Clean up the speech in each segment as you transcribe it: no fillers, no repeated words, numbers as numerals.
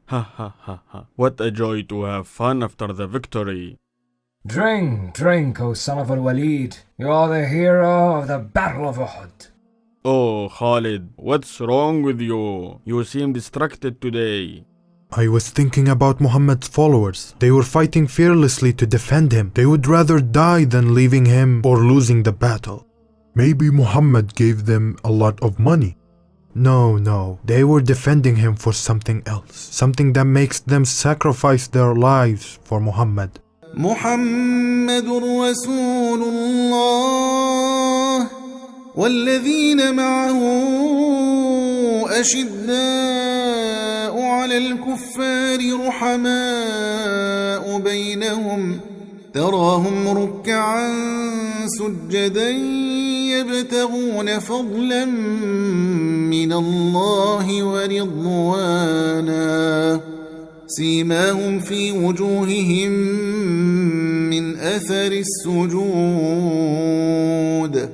Ha ha ha ha. What a joy to have fun after the victory. Drink, drink, O son of al-Walid. You are the hero of the Battle of Uhud. Oh, Khalid, what's wrong with you? You seem distracted today. I was thinking about Muhammad's followers. They were fighting fearlessly to defend him. They would rather die than leaving him or losing the battle. Maybe Muhammad gave them a lot of money. No, they were defending him for something else. Something that makes them sacrifice their lives for Muhammad. محمد رسول الله والذين معه أشداء على الكفار رحماء بينهم تراهم ركعا سجدا يبتغون فضلا من الله ورضوانا سيماهم في وجوههم من أثر السجود.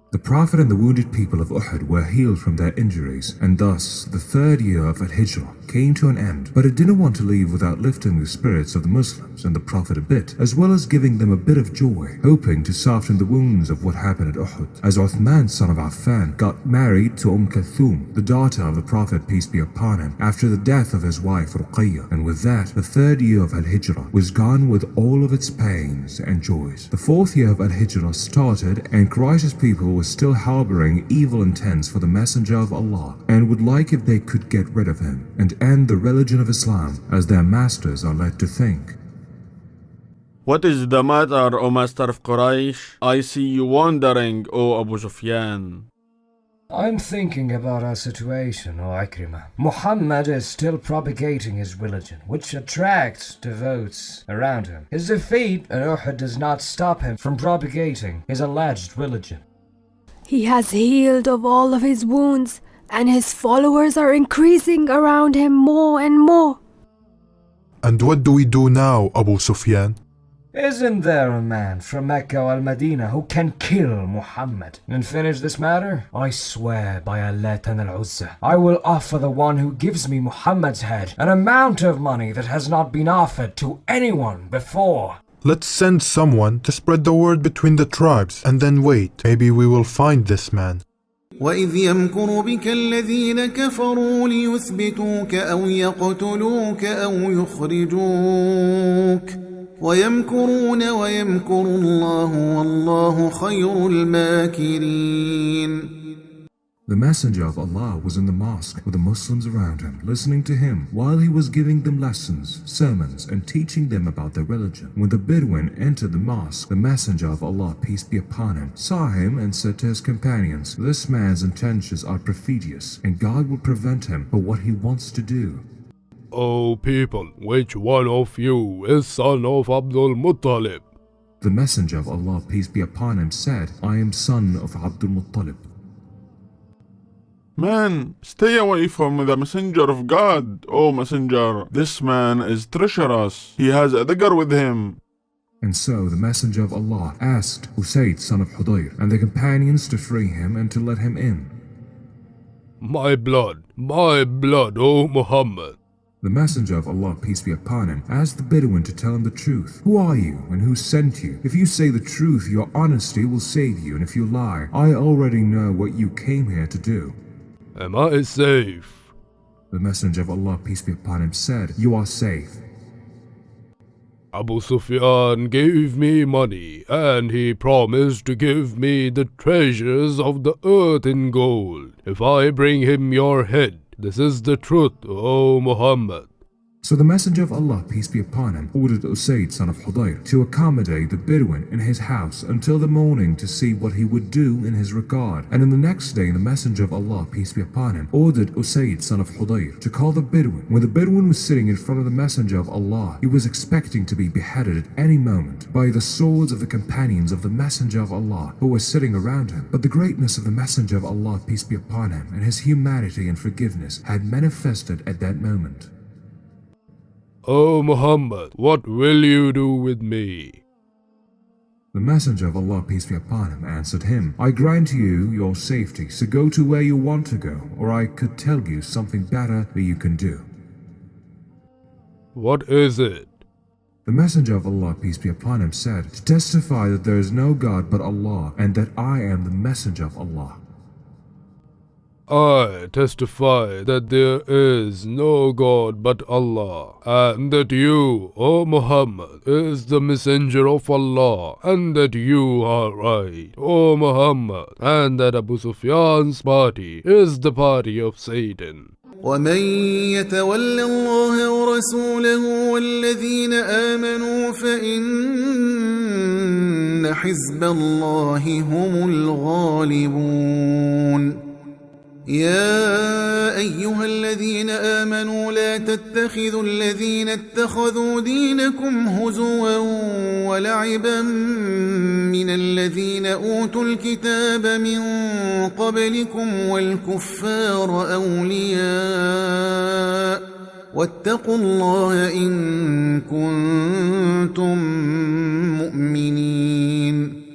The Prophet and the wounded people of Uhud were healed from their injuries, and thus the third year of Al-Hijrah came to an end. But it didn't want to leave without lifting the spirits of the Muslims and the Prophet a bit, as well as giving them a bit of joy, hoping to soften the wounds of what happened at Uhud. As Uthman, son of Affan, got married to Kulthum, the daughter of the Prophet, peace be upon him, after the death of his wife Ruqayyah, and with that, the third year of Al-Hijrah was gone with all of its pains and joys. The fourth year of Al-Hijrah started, and Quraysh's people were still harboring evil intents for the Messenger of Allah, and would like if they could get rid of him and end the religion of Islam, as their masters are led to think. What is the matter, O Master of Quraysh? I see you wandering, O Abu Sufyan. I'm thinking about our situation, O Ikrimah. Muhammad is still propagating his religion, which attracts devotes around him. His defeat at Uhud does not stop him from propagating his alleged religion. He has healed of all of his wounds, and his followers are increasing around him more and more. And what do we do now, Abu Sufyan? Isn't there a man from Mecca or Al-Madinah who can kill Muhammad and finish this matter? I swear by Allah and Al-Uzza, I will offer the one who gives me Muhammad's head an amount of money that has not been offered to anyone before. Let's send someone to spread the word between the tribes and then wait. Maybe we will find this man. وَإِذْ يَمْكُرُ بِكَ الَّذِينَ كَفَرُوا لِيُثْبِتُوكَ أَوْ يَقْتُلُوكَ أَوْ يُخْرِجُوكَ وَيَمْكُرُونَ وَيَمْكُرُ اللَّهُ وَاللَّهُ خَيْرُ الْمَاكِرِينَ. The Messenger of Allah was in the mosque with the Muslims around him, listening to him while he was giving them lessons, sermons, and teaching them about their religion. When the Bedouin entered the mosque, the Messenger of Allah, peace be upon him, saw him and said to his companions, "This man's intentions are perfidious, and God will prevent him for what he wants to do." O people, which one of you is son of Abdul Muttalib? The Messenger of Allah, peace be upon him, said, "I am son of Abdul Muttalib." Man, stay away from the messenger of God, O messenger. This man is treacherous. He has a dagger with him. And so the Messenger of Allah asked Usayd, son of Hudayr, and the companions to free him and to let him in. My blood, O Muhammad. The Messenger of Allah, peace be upon him, asked the Bedouin to tell him the truth. Who are you and who sent you? If you say the truth, your honesty will save you, and if you lie, I already know what you came here to do. Am I safe? The Messenger of Allah, peace be upon him, said, "You are safe." Abu Sufyan gave me money, and he promised to give me the treasures of the earth in gold, if I bring him your head. This is the truth, O Muhammad. So the Messenger of Allah, peace be upon him, ordered Usayd, son of Hudayr, to accommodate the Bedouin in his house until the morning to see what he would do in his regard. And in the next day, the Messenger of Allah, peace be upon him, ordered Usayd, son of Hudayr, to call the Bedouin. When the Bedouin was sitting in front of the Messenger of Allah, he was expecting to be beheaded at any moment by the swords of the companions of the Messenger of Allah who were sitting around him. But the greatness of the Messenger of Allah, peace be upon him, and his humanity and forgiveness had manifested at that moment. O Muhammad, what will you do with me? The Messenger of Allah, peace be upon him, answered him, I grant you your safety, so go to where you want to go, or I could tell you something better that you can do. What is it? The Messenger of Allah, peace be upon him, said, to testify that there is no God but Allah, and that I am the Messenger of Allah. I testify that there is no God but Allah, and that you, O Muhammad, is the messenger of Allah, and that you are right, O Muhammad, and that Abu Sufyan's party is the party of Satan. ومن يتول الله ورسوله والذين آمنوا فإن حزب الله هم الغالبون يا أيها الذين آمنوا لا تتخذوا الذين اتخذوا دينكم هزوا ولعبا من الذين أوتوا الكتاب من قبلكم والكفار أولياء واتقوا الله إن كنتم مؤمنين.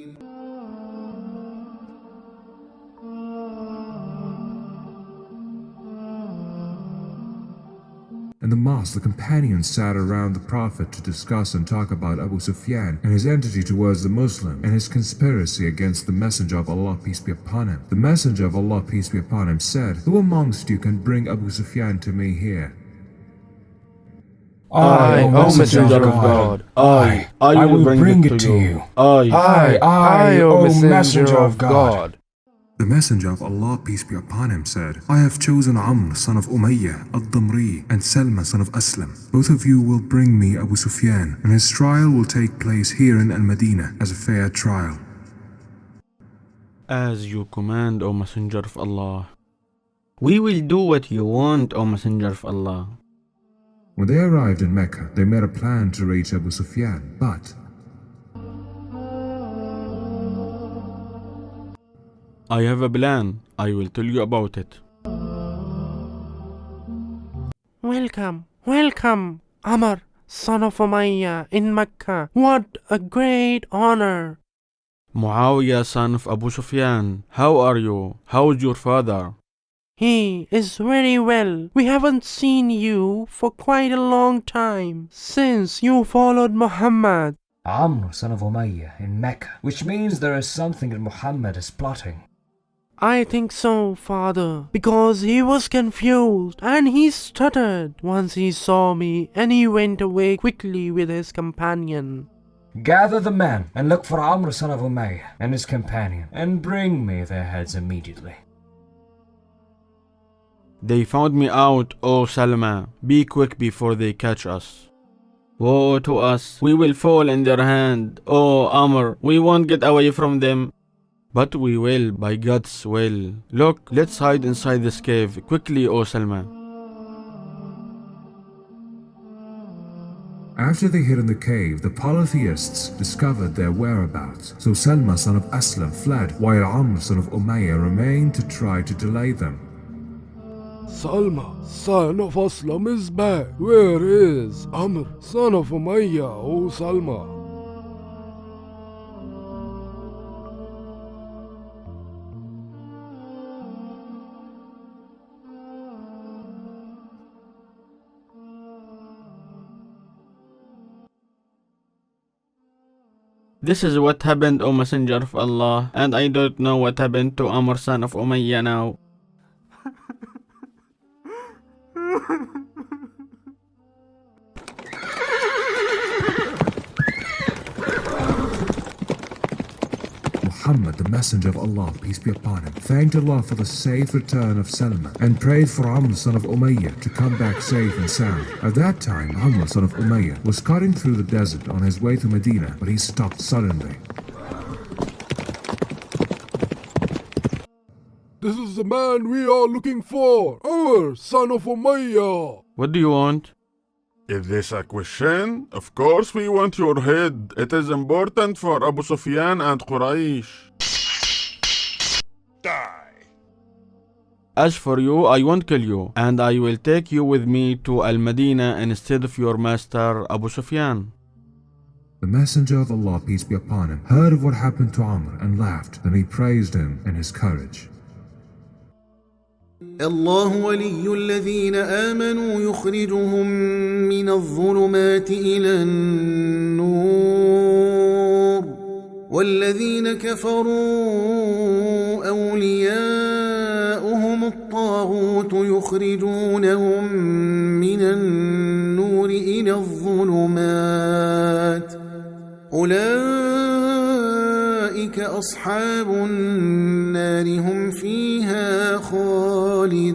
In the mosque, the companions sat around the Prophet to discuss and talk about Abu Sufyan and his enmity towards the Muslim and his conspiracy against the Messenger of Allah, peace be upon him. The Messenger of Allah, peace be upon him, said, Who amongst you can bring Abu Sufyan to me here? I, O Messenger of God, I will bring it to you. I, O Messenger of God. The Messenger of Allah, peace be upon him, said, I have chosen Amr, son of Umayyah, al-Damri, and Salma, son of Aslam. Both of you will bring me Abu Sufyan, and his trial will take place here in Al-Madinah as a fair trial. As you command, O Messenger of Allah. We will do what you want, O Messenger of Allah. When they arrived in Mecca, they made a plan to reach Abu Sufyan, but I have a plan. I will tell you about it. Welcome, welcome, Amr, son of Umayyah in Mecca. What a great honor. Muawiyah, son of Abu Sufyan. How are you? How is your father? He is very well. We haven't seen you for quite a long time, since you followed Muhammad. Amr, son of Umayyah in Mecca, which means there is something that Muhammad is plotting. I think so, father, because he was confused and he stuttered once he saw me, and he went away quickly with his companion. Gather the men and look for Amr, son of Umayyah and his companion, and bring me their heads immediately. They found me out, O Salma. Be quick before they catch us. Woe to us, we will fall in their hand. O Amr, we won't get away from them. But we will, by God's will. Look, let's hide inside this cave. Quickly, O Salma. after they hid in the cave, the polytheists discovered their whereabouts. So Salma, son of Aslam, fled, while Amr, son of Umayyah, remained to try to delay them. Salma, son of Aslam, is back. Where is Amr, son of Umayyah, O Salma? This is what happened, O Messenger of Allah, and I don't know what happened to Amr, son of Umayyah now. Muhammad, the Messenger of Allah, peace be upon him, thanked Allah for the safe return of Salma and prayed for Amr, son of Umayyah, to come back safe and sound. At that time, Amr, son of Umayyah, was cutting through the desert on his way to Medina, but he stopped suddenly. This is the man we are looking for, Amr, son of Umayyah. What do you want? Is this a question? Of course we want your head. It is important for Abu Sufyan and Quraysh. Die. As for you, I won't kill you, and I will take you with me to Al-Madinah instead of your master Abu Sufyan. The Messenger of Allah, peace be upon him, heard of what happened to Amr and laughed. Then he praised him and his courage. الله ولي الذين آمنوا يخرجهم من الظلمات إلى النور والذين كفروا أولياؤهم الطاغوت يخرجونهم من النور إلى الظلمات أولئك أصحاب النار هم فيها خالدون